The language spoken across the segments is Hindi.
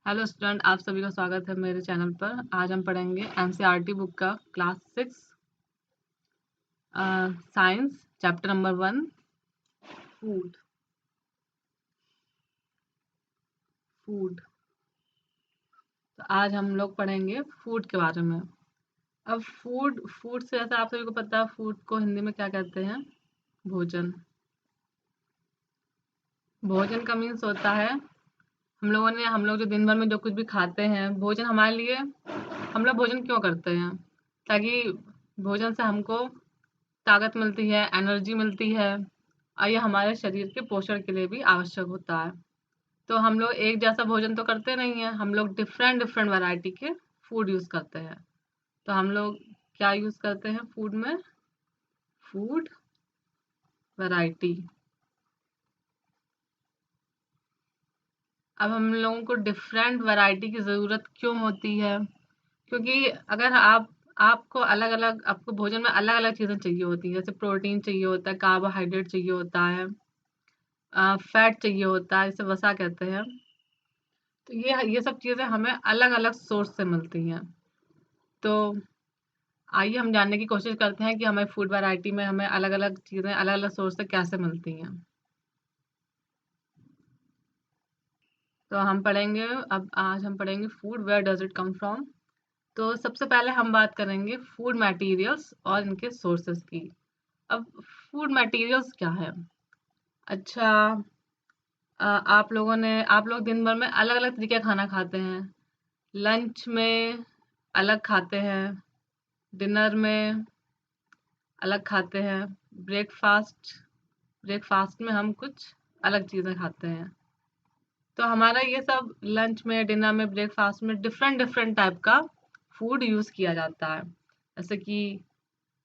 हेलो स्टूडेंट, आप सभी का स्वागत है मेरे चैनल पर। आज हम पढ़ेंगे एनसीईआरटी बुक का class 6 science chapter number 1 food. Food तो आज हम लोग पढ़ेंगे फूड के बारे में। अब फूड फूड से जैसा आप सभी को पता है, फूड को हिंदी में क्या कहते हैं? भोजन। भोजन का मीन्स होता है हम लोग जो दिन भर में जो कुछ भी खाते हैं, भोजन हमारे लिए। हम लोग भोजन क्यों करते हैं? ताकि भोजन से हमको ताकत मिलती है, एनर्जी मिलती है, और ये हमारे शरीर के पोषण के लिए भी आवश्यक होता है। तो हम लोग एक जैसा भोजन तो करते नहीं हैं, हम लोग डिफरेंट डिफरेंट वैरायटी के फूड यूज़ करते हैं। तो हम लोग क्या यूज़ करते हैं फूड में? Food variety. अब हम लोगों को डिफरेंट वैरायटी की ज़रूरत क्यों होती है? क्योंकि अगर आपको भोजन में अलग अलग चीज़ें चाहिए होती हैं, जैसे प्रोटीन चाहिए होता है, कार्बोहाइड्रेट चाहिए होता है, फैट चाहिए होता है, जिसे वसा कहते हैं। तो ये सब चीज़ें हमें अलग अलग सोर्स से मिलती हैं। तो आइए हम जानने की कोशिश करते हैं कि हमें फूड वैरायटी में हमें अलग अलग चीज़ें अलग अलग सोर्स से कैसे मिलती हैं। तो हम पढ़ेंगे अब आज हम पढ़ेंगे food where does it come from. तो सबसे पहले हम बात करेंगे फूड मटेरियल्स और इनके सोर्सेस की। अब फूड मटेरियल्स क्या है? अच्छा, आप लोग दिन भर में अलग अलग तरीके का खाना खाते हैं। लंच में अलग खाते हैं, डिनर में अलग खाते हैं, ब्रेकफास्ट ब्रेकफास्ट में हम कुछ अलग चीज़ें खाते हैं। तो हमारा ये सब लंच में, डिनर में, ब्रेकफास्ट में डिफरेंट डिफरेंट टाइप का फूड यूज़ किया जाता है। जैसे कि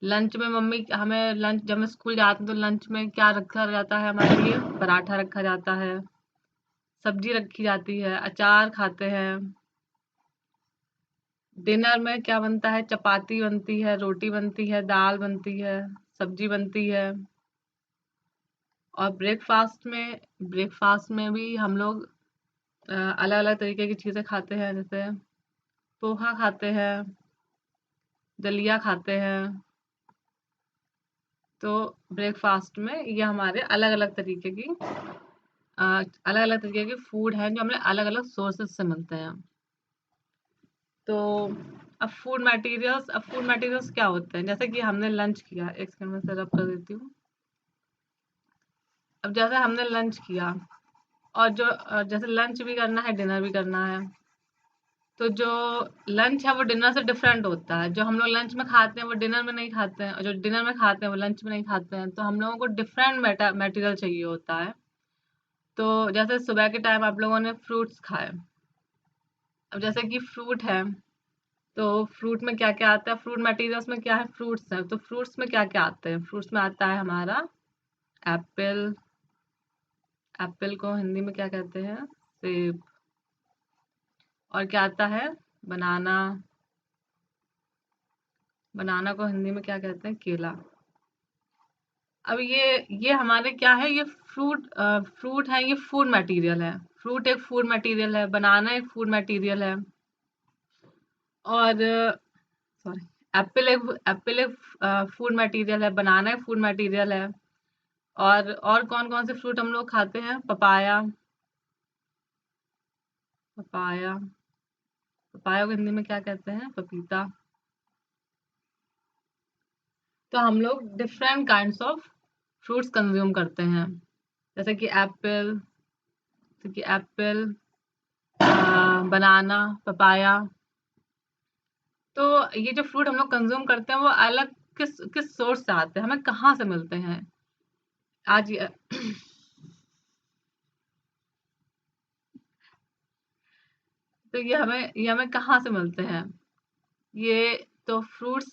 लंच में मम्मी हमें लंच जब हम स्कूल जाते हैं तो लंच में क्या रखा जाता है हमारे लिए? पराठा रखा जाता है, सब्जी रखी जाती है, अचार खाते हैं। डिनर में क्या बनता है? चपाती बनती है, रोटी बनती है, दाल बनती है, सब्जी बनती है। और ब्रेकफास्ट में भी हम लोग अलग अलग तरीके की चीज़ें खाते हैं, जैसे पोहा खाते हैं, दलिया खाते हैं। तो ब्रेकफास्ट में ये हमारे अलग अलग तरीके की फूड हैं जो हमें अलग अलग सोर्सेस से मिलते हैं। तो अब फूड मटेरियल्स क्या होते हैं? जैसे कि हमने लंच किया, एक सेकंड में सेटअप कर देती हूँ। अब जैसे हमने लंच किया और जैसे लंच भी करना है, डिनर भी करना है, तो जो लंच है वो डिनर से डिफरेंट होता है। जो हम लोग लंच में खाते हैं वो डिनर में नहीं खाते हैं, और जो डिनर में खाते हैं वो लंच में नहीं खाते हैं। तो हम लोगों को डिफरेंट मटेरियल चाहिए होता है। तो जैसे सुबह के टाइम आप लोगों ने फ्रूट्स खाए। अब जैसे कि फ्रूट है, तो फ्रूट में क्या क्या आता है? फ्रूट मटेरियल्स में क्या है? फ्रूट्स हैं। तो फ्रूट्स में क्या क्या आते हैं? फ्रूट्स में आता है हमारा एप्पल। एप्पल को हिंदी में क्या कहते हैं? सेब। और क्या आता है? बनाना। बनाना को हिंदी में क्या कहते हैं? केला। अब ये हमारे क्या है? ये फ्रूट है, ये फूड मटेरियल है। फ्रूट एक फूड मटेरियल है, बनाना एक फूड मटेरियल है, और सॉरी, एप्पल एक फूड मटेरियल है, बनाना एक फूड मटेरियल है। और कौन कौन से फ्रूट हम लोग खाते हैं? पपाया। पपाया पपाया को हिंदी में क्या कहते हैं? पपीता। तो हम लोग different kinds of fruits consume करते हैं, जैसे कि एप्पल, बनाना, पपाया। तो ये जो फ्रूट हम लोग कंज्यूम करते हैं वो अलग किस किस सोर्स से आते हैं, हमें कहाँ से मिलते हैं? आज ये तो ये हमें कहाँ से मिलते हैं? ये तो फ्रूट्स,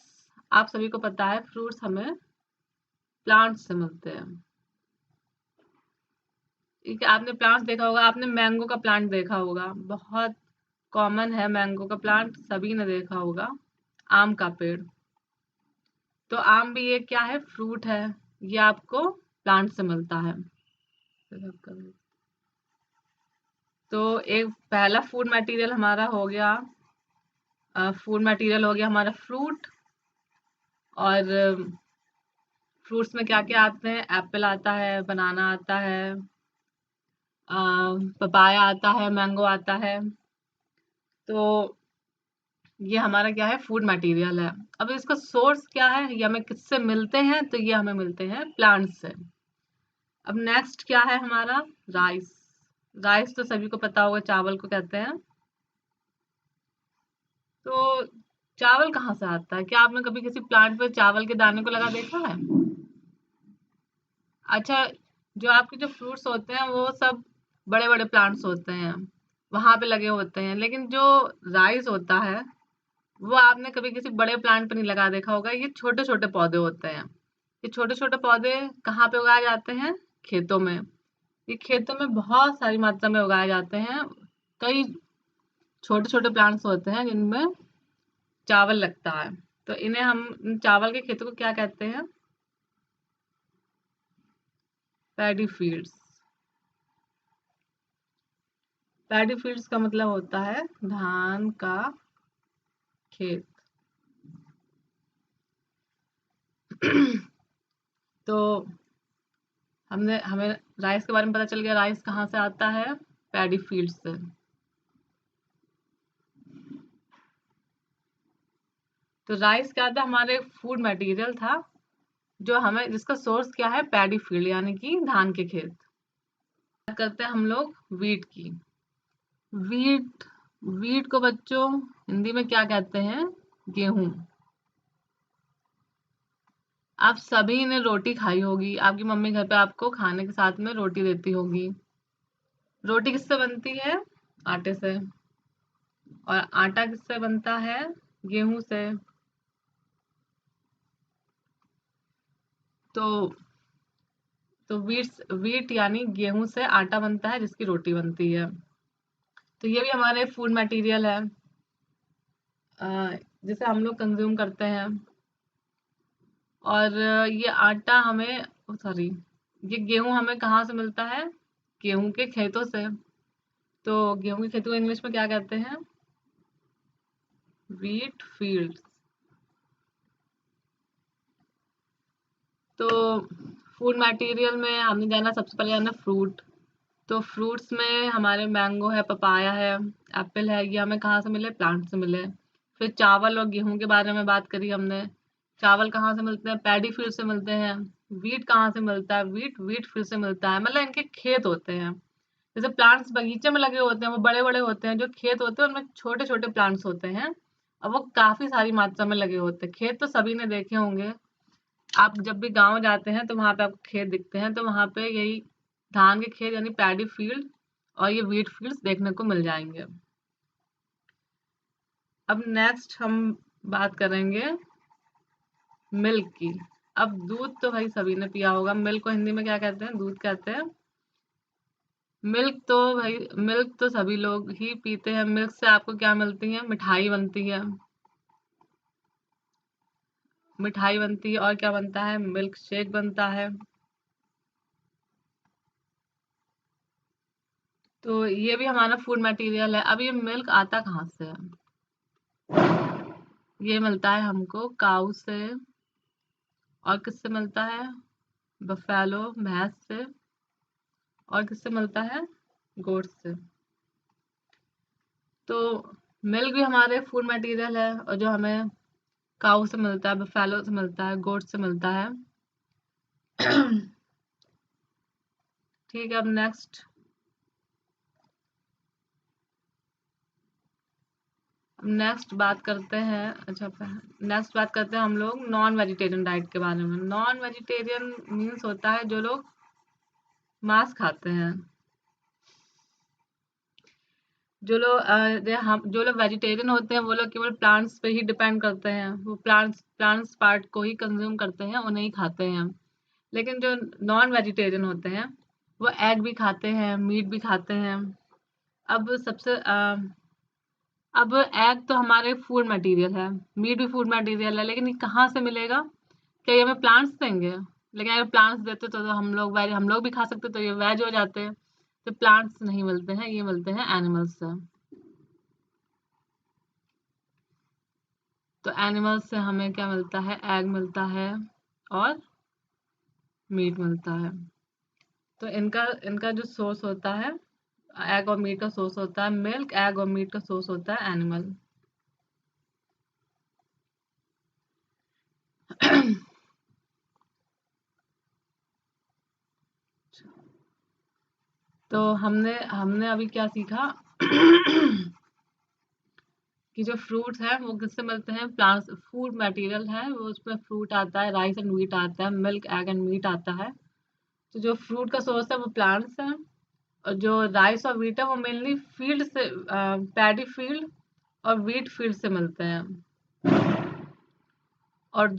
आप सभी को पता है फ्रूट्स हमें प्लांट्स से मिलते हैं। ठीक है, आपने प्लांट्स देखा होगा, आपने मैंगो का प्लांट देखा होगा, बहुत कॉमन है मैंगो का प्लांट, सभी ने देखा होगा। आम का पेड़, तो आम भी ये क्या है? फ्रूट है। ये आपको प्लांट से मिलता है। तो तो एक पहला फूड मटेरियल हमारा हो गया, हमारा फ्रूट। और फ्रूट्स में क्या क्या आते हैं? एप्पल आता है, बनाना आता है, पपाया आता है, मैंगो आता है। तो ये हमारा क्या है? फूड मटेरियल है। अब इसका सोर्स क्या है? ये हमें किससे मिलते हैं? तो ये हमें मिलते हैं प्लांट से। अब नेक्स्ट क्या है हमारा? राइस। राइस तो सभी को पता होगा, चावल को कहते हैं। तो चावल कहाँ से आता है? क्या आपने कभी किसी प्लांट पे चावल के दाने को लगा देखा है? अच्छा, जो आपके जो फ्रूट्स होते हैं वो सब बड़े बड़े प्लांट्स होते हैं, वहां पे लगे होते हैं। लेकिन जो राइस होता है वो आपने कभी किसी बड़े प्लांट पे नहीं लगा देखा होगा। ये छोटे छोटे पौधे होते हैं। ये छोटे छोटे पौधे कहाँ पे उगाए जाते हैं? खेतों में। ये खेतों में बहुत सारी मात्रा में उगाए जाते हैं। कई छोटे छोटे प्लांट्स होते हैं जिनमें चावल लगता है। तो इन्हें हम चावल के खेतों को क्या कहते हैं? Paddy fields. पैडी फील्ड्स का मतलब होता है धान का खेत। तो हमें राइस के बारे में पता चल गया। राइस कहाँ से आता है? पैडी फील्ड से। तो राइस क्या था? हमारे फूड मटेरियल था, जो हमें जिसका सोर्स क्या है? पैडी फील्ड, यानी कि धान के खेत। बात करते हैं हम लोग वीट की। वीट वीट को बच्चों हिंदी में क्या कहते हैं? गेहूं। आप सभी ने रोटी खाई होगी, आपकी मम्मी घर पे आपको खाने के साथ में रोटी देती होगी। रोटी किससे बनती है? आटे से। और आटा किससे बनता है? गेहूं से। तो वीट यानी गेहूं से आटा बनता है जिसकी रोटी बनती है। तो ये भी हमारे फूड मटेरियल है, जिसे हम लोग कंज्यूम करते हैं। और ये आटा हमें, सॉरी, ये गेहूं हमें कहाँ से मिलता है? गेहूं के खेतों से। तो गेहूं के खेतों को इंग्लिश में क्या कहते हैं? Wheat fields. तो फूड मटेरियल में हमने जाना, सबसे पहले जाना फ्रूट। तो फ्रूट्स में हमारे मैंगो है, पपाया है, एप्पल है। ये हमें कहाँ से मिले? प्लांट से मिले। फिर चावल और गेहूं के बारे में बात करी हमने। चावल कहाँ से मिलते हैं? पैडी फील्ड से मिलते हैं। वीट कहाँ से मिलता है? वीट फील्ड से मिलता है। मतलब इनके खेत होते हैं। जैसे प्लांट्स बगीचे में लगे होते हैं वो बड़े बड़े होते हैं, जो खेत होते हैं उनमें छोटे छोटे प्लांट्स होते हैं और वो काफी सारी मात्रा में लगे होते हैं। खेत तो सभी ने देखे होंगे। आप जब भी गांव जाते हैं तो वहां पे आपको खेत दिखते हैं, तो वहां पे यही धान के खेत यानी पैडी फील्ड और ये व्हीट फील्ड्स देखने को मिल जाएंगे। अब नेक्स्ट हम बात करेंगे मिल्क की। अब दूध तो भाई सभी ने पिया होगा। मिल्क को हिंदी में क्या कहते हैं? दूध कहते हैं। मिल्क तो सभी लोग ही पीते हैं। मिल्क से आपको क्या मिलती है? मिठाई बनती है। मिठाई बनती है और क्या बनता है? मिल्क शेक बनता है। तो ये भी हमारा फूड मटेरियल है। अब ये मिल्क आता कहाँ से है? ये मिलता है हमको काऊ से। और किससे मिलता है? बफेलो, भैंस से। और किससे मिलता है? गोट से। तो मिल्क भी हमारे फूड मटेरियल है, और जो हमें काऊ से मिलता है, बफेलो से मिलता है, गोट से मिलता है। ठीक है, अब नेक्स्ट बात करते हैं। अच्छा, नेक्स्ट बात करते हैं हम लोग नॉन वेजिटेरियन डाइट के बारे में। नॉन वेजिटेरियन मीन्स होता है जो लोग मांस खाते हैं। जो लोग वेजिटेरियन होते हैं वो लोग केवल प्लांट्स पे ही डिपेंड करते हैं। वो प्लांट्स पार्ट को ही कंज्यूम करते हैं, उन्हें ही खाते हैं। लेकिन जो नॉन वेजिटेरियन होते हैं वो एग भी खाते हैं, मीट भी खाते हैं। अब अब एग तो हमारे फूड मटेरियल है, मीट भी फूड मटेरियल है, लेकिन ये कहाँ से मिलेगा? क्या ये हमें प्लांट्स देंगे? लेकिन अगर प्लांट्स देते तो हम लोग भी खा सकते, तो ये वेज हो जाते हैं। तो प्लांट्स नहीं मिलते हैं, ये मिलते हैं एनिमल्स से। तो एनिमल्स से हमें क्या मिलता है, एग मिलता है और मीट मिलता है। तो इनका इनका जो सोर्स होता है, एग और मीट का सोर्स होता है मिल्क, एग और मीट का सोर्स होता है एनिमल। तो हमने हमने अभी क्या सीखा कि जो फ्रूट्स हैं वो किससे मिलते हैं, प्लांट्स। फूड मटेरियल है वो, उसमें फ्रूट आता है, राइस एंड मीट आता है, मिल्क एग एंड मीट आता है। तो जो फ्रूट का सोर्स है वो प्लांट्स है, और जो राइस और व्हीट है वो मेनली फील्ड से, पैडी फील्ड और व्हीट फील्ड से मिलते हैं। और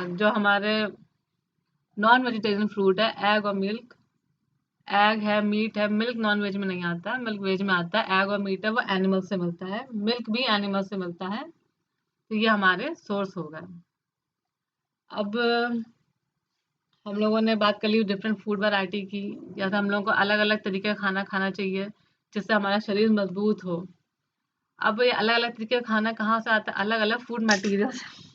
जो हमारे नॉन वेजिटेरियन फ्रूट है, एग और मिल्क। एग है, मीट है, मिल्क नॉन वेज में नहीं आता, मिल्क वेज में आता है। एग और मीट है वो एनिमल से मिलता है, मिल्क भी एनिमल से मिलता है। तो ये हमारे सोर्स हो गए। अब हम लोगों ने बात कर ली डिफरेंट फूड वैरायटी की, जैसे हम लोगों को अलग अलग तरीके का खाना खाना चाहिए जिससे हमारा शरीर मजबूत हो। अब ये अलग अलग तरीके का खाना कहाँ से आता है, अलग अलग फूड मटेरियल से।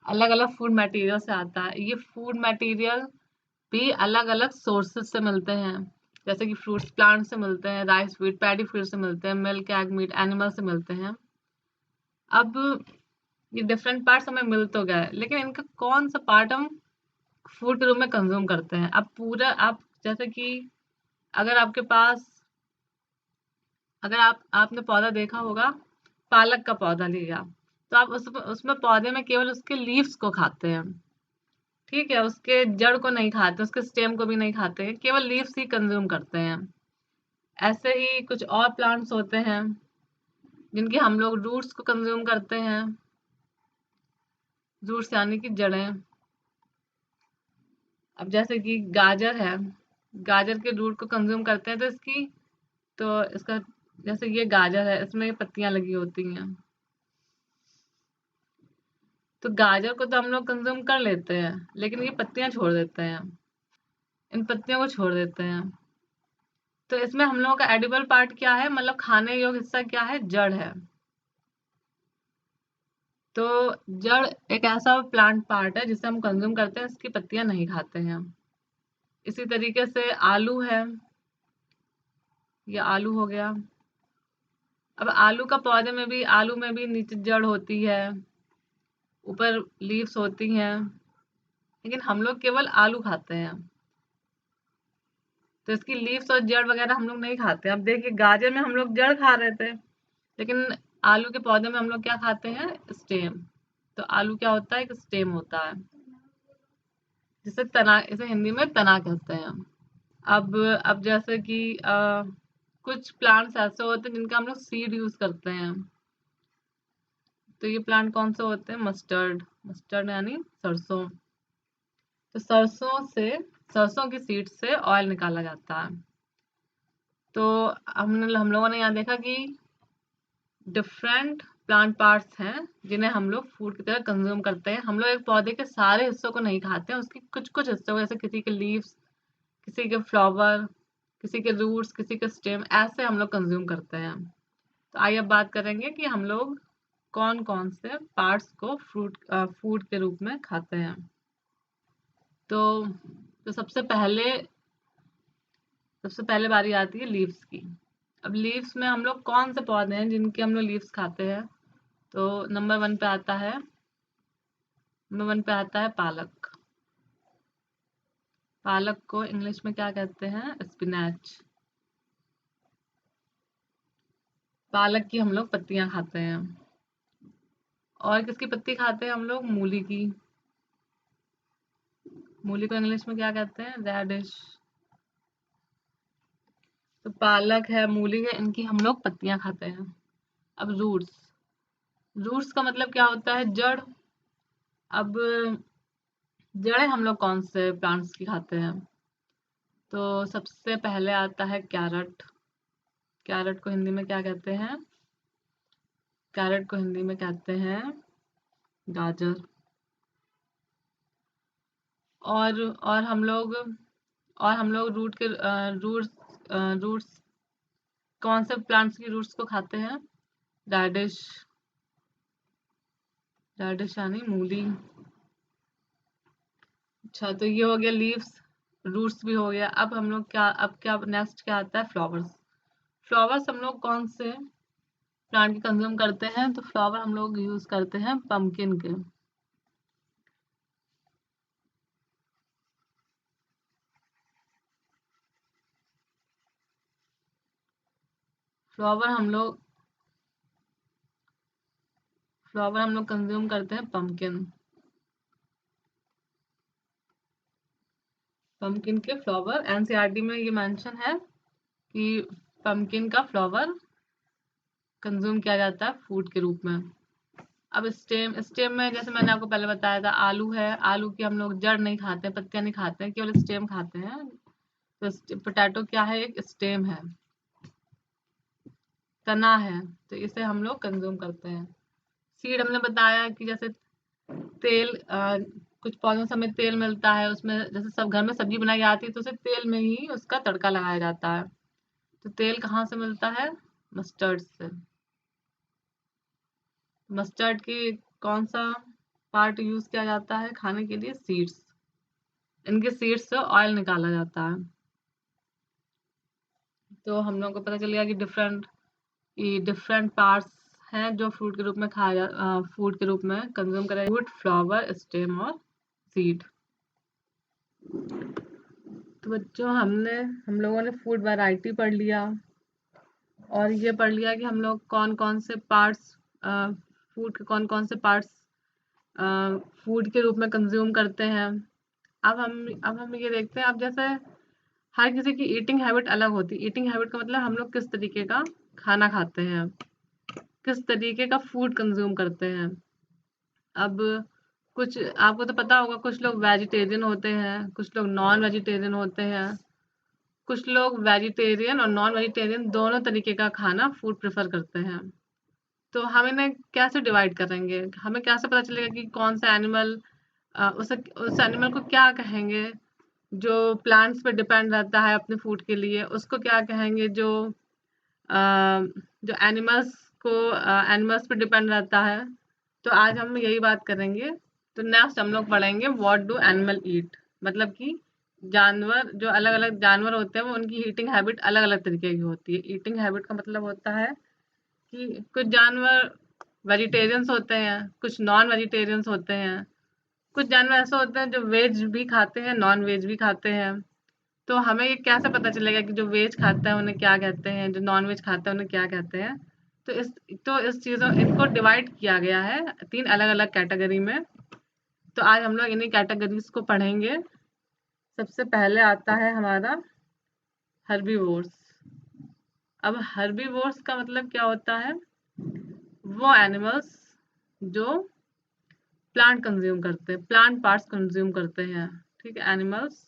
अलग अलग फूड मटेरियल से आता है। ये फूड मटेरियल भी अलग अलग सोर्सेस से मिलते हैं, जैसे कि फ्रूट्स प्लांट से मिलते हैं, राइस व्हीट पैडी फीड से मिलते हैं, मिल्क एग मीट एनिमल से मिलते हैं। अब ये डिफरेंट पार्ट्स हमें मिल तो गए, लेकिन इनका कौन सा पार्ट हम फूड के रूप में कंज्यूम करते हैं। अब पूरा आप जैसे कि अगर आपके पास, अगर आपने पौधा देखा होगा, पालक का पौधा लिया, तो आप उसमें पौधे में केवल उसके लीव्स को खाते हैं, ठीक है, उसके जड़ को नहीं खाते, उसके स्टेम को भी नहीं खाते हैं, केवल लीव्स ही कंज्यूम करते हैं। ऐसे ही कुछ और प्लांट्स होते हैं जिनके हम लोग रूट्स को कंज्यूम करते हैं, रूट्स यानी कि जड़ें। अब जैसे कि गाजर है, गाजर के रूट को कंज्यूम करते हैं, तो इसका जैसे ये गाजर है, इसमें ये पत्तियां लगी होती हैं, तो गाजर को तो हम लोग कंज्यूम कर लेते हैं, लेकिन ये पत्तियां छोड़ देते हैं, इन पत्तियों को छोड़ देते हैं। तो इसमें हम लोगों का एडिबल पार्ट क्या है, मतलब खाने योग्य हिस्सा क्या है, जड़ है। तो जड़ एक ऐसा प्लांट पार्ट है जिसे हम कंज्यूम करते हैं, इसकी पत्तियां नहीं खाते हैं। इसी तरीके से आलू है, ये आलू हो गया। अब आलू का पौधे में भी, आलू में भी नीचे जड़ होती है, ऊपर लीव्स होती हैं, लेकिन हम लोग केवल आलू खाते हैं, तो इसकी लीव्स और जड़ वगैरह हम लोग नहीं खाते। अब देखिए गाजर में हम लोग जड़ खा रहे थे, लेकिन आलू के पौधे में हम लोग क्या खाते हैं, स्टेम। तो आलू क्या होता है, एक स्टेम होता है, जिसे तना, इसे हिंदी में तना कहते हैं। अब जैसे कि कुछ प्लांट्स ऐसे होते हैं जिनका हम लोग सीड यूज करते हैं। तो ये प्लांट कौन से होते हैं, मस्टर्ड, मस्टर्ड यानी सरसों। तो सरसों की सीड से ऑयल निकाला जाता है। तो हम लोगों ने यहाँ देखा कि डिफरेंट प्लांट पार्ट्स हैं जिन्हें हम लोग फूड की तरह कंज्यूम करते हैं। हम लोग एक पौधे के सारे हिस्सों को नहीं खाते हैं, उसके कुछ कुछ हिस्सों को, जैसे किसी के लीव्स, किसी के फ्लावर, किसी के रूट्स, किसी के स्टेम, ऐसे हम लोग कंज्यूम करते हैं। तो आइए अब बात करेंगे कि हम लोग कौन कौन से पार्ट्स को फूड के रूप में खाते हैं। तो सबसे पहले बारी आती है लीव्स की। अब लीव्स में हम लोग कौन से पौधे हैं जिनके हम लोग लीव्स खाते हैं। तो नंबर 1 पे आता है पालक। पालक को इंग्लिश में क्या कहते हैं, स्पिनैच। पालक की हम लोग पत्तियां खाते हैं। और किसकी पत्ती खाते हैं हम लोग, मूली की। मूली को इंग्लिश में क्या कहते हैं, रेडिश। तो पालक है, मूली है, इनकी हम लोग पत्तियां खाते हैं। अब रूट्स, रूट्स का मतलब क्या होता है, जड़। अब जड़ें हम लोग कौन से प्लांट्स की खाते हैं। तो सबसे पहले आता है कैरट। कैरट को हिंदी में क्या कहते हैं, कैरट को हिंदी में कहते हैं गाजर। और हम लोग रूट्स कौन से प्लांट्स की रूट्स को खाते हैं? रेडिश यानी मूली। अच्छा, तो ये हो गया लीव्स, रूट्स भी हो गया। अब क्या नेक्स्ट क्या आता है? फ्लावर्स। फ्लावर्स हम लोग कौन से प्लांट के कंज्यूम करते हैं? तो फ्लावर हम लोग यूज करते हैं पम्पकिन के। फ्लावर हम लोग कंज्यूम करते हैं पम्पकिन के फ्लावर। एनसीईआरटी में ये मेंशन है कि पम्पकिन का फ्लावर कंज्यूम किया जाता है फूड के रूप में। अब स्टेम में जैसे मैंने आपको पहले बताया था, आलू है, आलू की हम लोग जड़ नहीं खाते, पत्तियां नहीं खाते हैं, केवल स्टेम खाते हैं। तो पोटैटो क्या है? एक स्टेम है, तना है, तो इसे हम लोग कंज्यूम करते हैं। सीड हमने बताया कि जैसे तेल, कुछ पौधों से हमें तेल मिलता है, उसमें जैसे सब घर में सब्जी बनाई जाती है तो उसे तेल में ही उसका तड़का लगाया जाता है। तो तेल कहाँ से मिलता है? मस्टर्ड से। मस्टर्ड की कौन सा पार्ट यूज किया जाता है खाने के लिए? सीड्स। इनके सीड्स से ऑयल निकाला जाता है। तो हम लोग को पता चल गया कि डिफरेंट पार्ट्स हैं जो फूड के रूप में फूड के रूप में कंज्यूम करें। फूड, फ्लावर, स्टेम और सीड। तो बच्चों, हम लोगों ने फूड वैरायटी पढ़ लिया, और ये पढ़ लिया कि हम लोग कौन कौन से पार्ट्स फूड के कौन कौन से पार्ट्स फूड के रूप में कंज्यूम करते हैं। अब हम ये देखते हैं, अब जैसे हर किसी की ईटिंग हैबिट अलग होती है। ईटिंग हैबिट का मतलब हम लोग किस तरीके का खाना खाते हैं, किस तरीके का फूड कंज्यूम करते हैं। अब कुछ आपको तो पता होगा, कुछ लोग वेजिटेरियन होते हैं, कुछ लोग नॉन वेजिटेरियन होते हैं। कुछ लोग वेजिटेरियन और नॉन वेजिटेरियन दोनों तरीके का खाना फूड प्रेफर करते हैं। तो हम इन्हें कैसे डिवाइड करेंगे? हमें कैसे पता चलेगा कि कौन सा एनिमल, उस एनिमल को क्या कहेंगे जो प्लांट्स पे डिपेंड रहता है अपने फूड के लिए? उसको क्या कहेंगे जो एनिमल्स एनिमल्स पे डिपेंड रहता है? तो आज हम यही बात करेंगे। तो नेक्स्ट हम लोग पढ़ेंगे व्हाट डू एनिमल ईट, मतलब कि जानवर, जो अलग अलग जानवर होते हैं वो उनकी ईटिंग हैबिट अलग अलग तरीके की होती है। ईटिंग हैबिट का मतलब होता है कि कुछ जानवर वेजिटेरियंस होते हैं, कुछ नॉन वेजिटेरियंस होते हैं, कुछ जानवर ऐसे होते हैं जो वेज भी खाते हैं, नॉन वेज भी खाते हैं। तो हमें ये कैसे पता चलेगा कि जो वेज खाता है उन्हें क्या कहते हैं, जो नॉन वेज खाता है उन्हें क्या कहते हैं? तो इस चीज़ों इनको डिवाइड किया गया है 3 अलग-अलग कैटेगरी में। तो आज हम लोग इन्हीं कैटेगरीज को पढ़ेंगे। सबसे पहले आता है हमारा हर्बीवोर्स। अब हर्बीवोर्स का मतलब क्या होता है? वो एनिमल्स जो प्लांट कंज्यूम करते हैं, प्लांट पार्ट्स कंज्यूम करते हैं। ठीक है, animals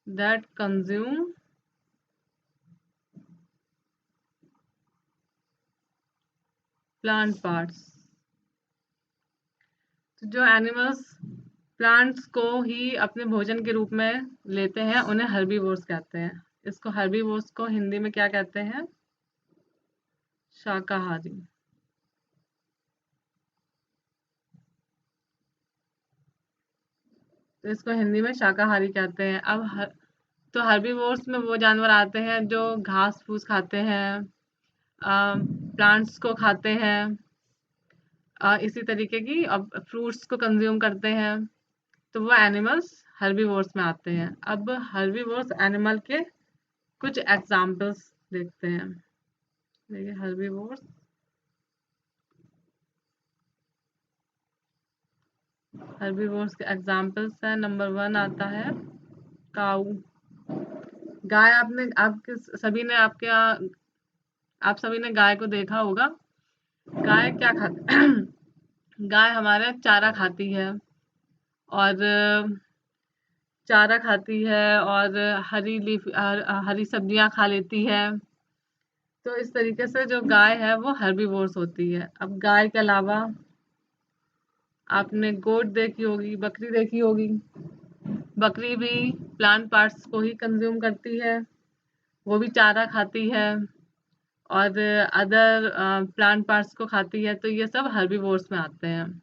that consume plant parts. तो जो एनिमल्स प्लांट्स को ही अपने भोजन के रूप में लेते हैं उन्हें हर्बीवोर्स कहते हैं। इसको हर्बीवोर्स को हिंदी में क्या कहते हैं? शाकाहारी। तो इसको हिंदी में शाकाहारी कहते हैं। तो हर्बीवोर्स में वो जानवर आते हैं जो घास फूस खाते हैं, प्लांट्स को खाते हैं, इसी तरीके की फ्रूट्स को कंज्यूम करते हैं। तो वो एनिमल्स हर्बीवोर्स में आते हैं। अब हर्बीवोर्स एनिमल के कुछ एग्जाम्पल्स देखते हैं। देखिए, हर्बीवोर्स के एग्जाम्पल्स हैं। नंबर 1 आता है काऊ। गाय, आप सभी ने गाय को देखा होगा। गाय क्या खाती? गाय हमारा चारा खाती है, और चारा खाती है और हरी सब्जियां खा लेती है। तो इस तरीके से जो गाय है वो हर्बीवोर्स होती है। अब गाय के अलावा आपने गोट देखी होगी, बकरी देखी होगी। बकरी भी प्लांट पार्ट्स को ही कंज्यूम करती है, वो भी चारा खाती है और अदर प्लांट पार्ट्स को खाती है। तो ये सब हर्बीवोर्स में आते हैं।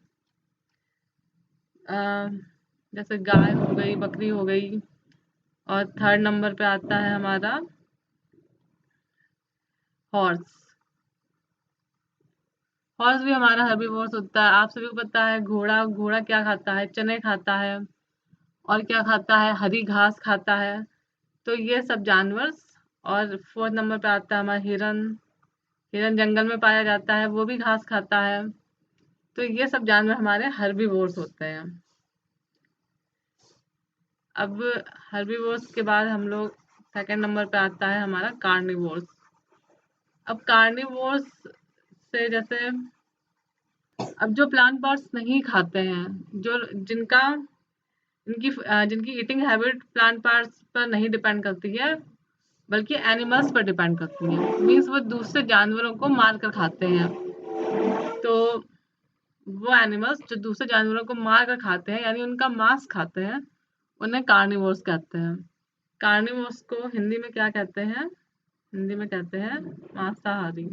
जैसे गाय हो गई, बकरी हो गई। और थर्ड नंबर पे आता है हमारा हॉर्स। हॉर्स भी हमारा हर्बीवोर्स होता है। आप सभी को पता है घोड़ा, घोड़ा क्या खाता है? चने खाता है। और क्या खाता है? हरी घास खाता है। तो ये सब जानवर। और फोर्थ नंबर पे आता है हमारा हिरन। हिरन जंगल में पाया जाता है, वो भी घास खाता है। तो ये सब जानवर हमारे हर्बीवोर्स होते हैं। अब हर्बीवोर्स के बाद हम लोग सेकंड नंबर पे आता है हमारा कार्निवोर्स। अब कार्निवोर्स से जैसे अब जो प्लांट पार्ट्स नहीं खाते हैं, जो जिनकी ईटिंग हैबिट प्लांट पार्ट्स पर नहीं डिपेंड करती है बल्कि एनिमल्स पर डिपेंड करती है, मीन्स वो दूसरे जानवरों को मार कर खाते हैं। तो वो एनिमल्स जो दूसरे जानवरों को मार कर खाते हैं यानी उनका मांस खाते हैं, उन्हें कार्निवोर्स कहते हैं। कार्निवोर्स को हिंदी में क्या कहते हैं? हिंदी में कहते हैं मांसाहारी।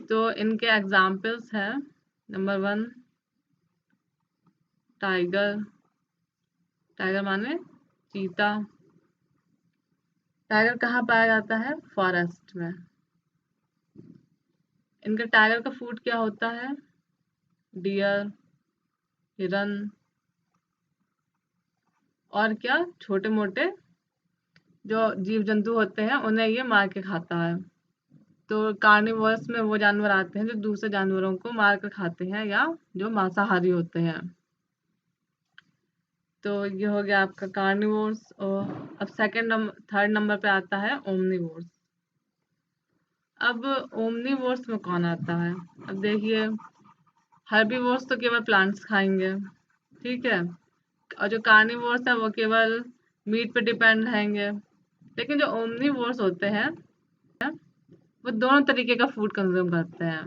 तो इनके एग्जाम्पल्स हैं, नंबर 1 टाइगर। टाइगर माने चीता। टाइगर कहाँ पाया जाता है? फॉरेस्ट में। इनका टाइगर का फूड क्या होता है? डियर, हिरन और क्या छोटे मोटे जो जीव जंतु होते हैं उन्हें ये मार के खाता है। तो कार्निवोरस में वो जानवर आते हैं जो दूसरे जानवरों को मार कर खाते हैं या जो मांसाहारी होते हैं। तो ये हो गया आपका कार्निवोर्स। और अब थर्ड नंबर पे आता है ओमनिवोर्स। अब ओमनिवोर्स में कौन आता है? अब देखिए, हर्बीवोर्स तो केवल प्लांट्स खाएंगे, ठीक है, और जो कार्निवोर्स है वो केवल मीट पे डिपेंड रहेंगे। लेकिन जो ओमनिवोर्स होते हैं वो दोनों तरीके का फूड कंज्यूम करते हैं।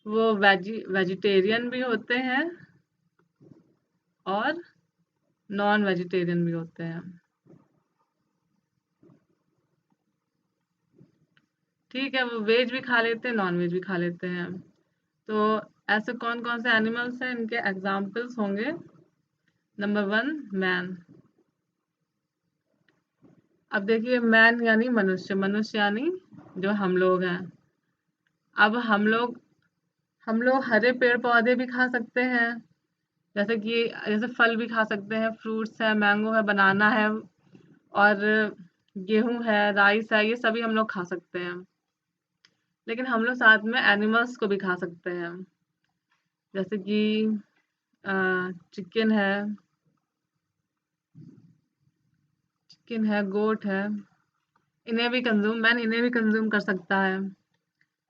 वो वेजिटेरियन भी होते हैं और नॉन वेजिटेरियन भी होते हैं। ठीक है, वो वेज भी खा लेते हैं, नॉन वेज भी खा लेते हैं। तो ऐसे कौन कौन से एनिमल्स हैं? इनके एग्जाम्पल्स होंगे, नंबर 1 मैन। अब देखिए, मैन यानी मनुष्य, मनुष्य यानी जो हम लोग हैं। अब हम लोग हरे पेड़ पौधे भी खा सकते हैं, जैसे फल भी खा सकते हैं, फ्रूट्स है, मैंगो है, बनाना है और गेहूं है, राइस है, ये सभी हम लोग खा सकते हैं। लेकिन हम लोग साथ में एनिमल्स को भी खा सकते हैं, जैसे कि चिकन है, गोट है। मैन इन्हें भी कंज्यूम कर सकता है।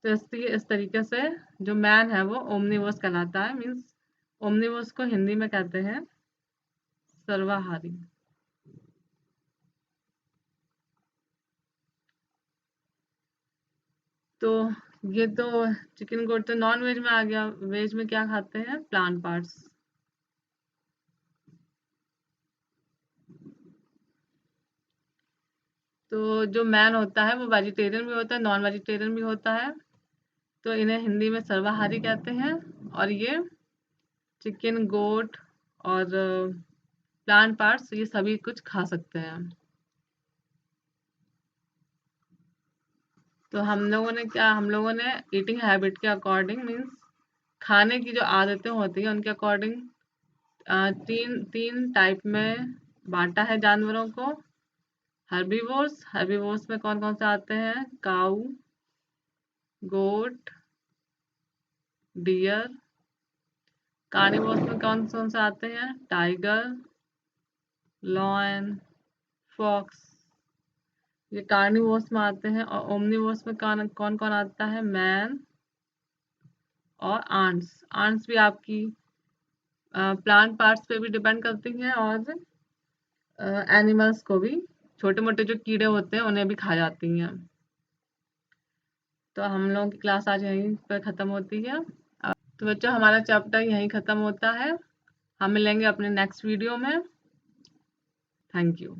तो इस तरीके से जो मैन है वो ओमनिवोर्स कहलाता है, मीन्स ओमनिवोर्स को हिंदी में कहते हैं सर्वाहारी। तो ये तो चिकन गोट तो नॉन वेज में आ गया। वेज में क्या खाते हैं? Plant parts. तो जो मैन होता है वो वेजिटेरियन भी होता है, नॉन वेजिटेरियन भी होता है। तो इन्हें हिंदी में सर्वाहारी कहते हैं। और ये चिकन, गोट और प्लांट पार्ट्स ये सभी कुछ खा सकते हैं। तो हम लोगों ने ईटिंग हैबिट के अकॉर्डिंग, मीन्स खाने की जो आदतें होती हैं उनके अकॉर्डिंग तीन तीन टाइप में बांटा है जानवरों को। हर्बीवोर्स में कौन कौन से आते हैं? काऊ, गोट, डियर। कार्निवोर्स में कौन कौन से आते हैं? Tiger, lion, fox. ये कार्निवोर्स में आते हैं। और ओमनिवोर्स में कौन कौन कौन आता है? मैन और आंट्स। आंट्स भी आपकी प्लांट पार्ट्स पे भी डिपेंड करती हैं और एनिमल्स को भी, छोटे मोटे जो कीड़े होते हैं उन्हें भी खा जाती हैं। तो हम लोगों की क्लास आज यहीं पर ख़त्म होती है। तो बच्चों हमारा चैप्टर यहीं ख़त्म होता है। हम मिलेंगे अपने नेक्स्ट वीडियो में। Thank you.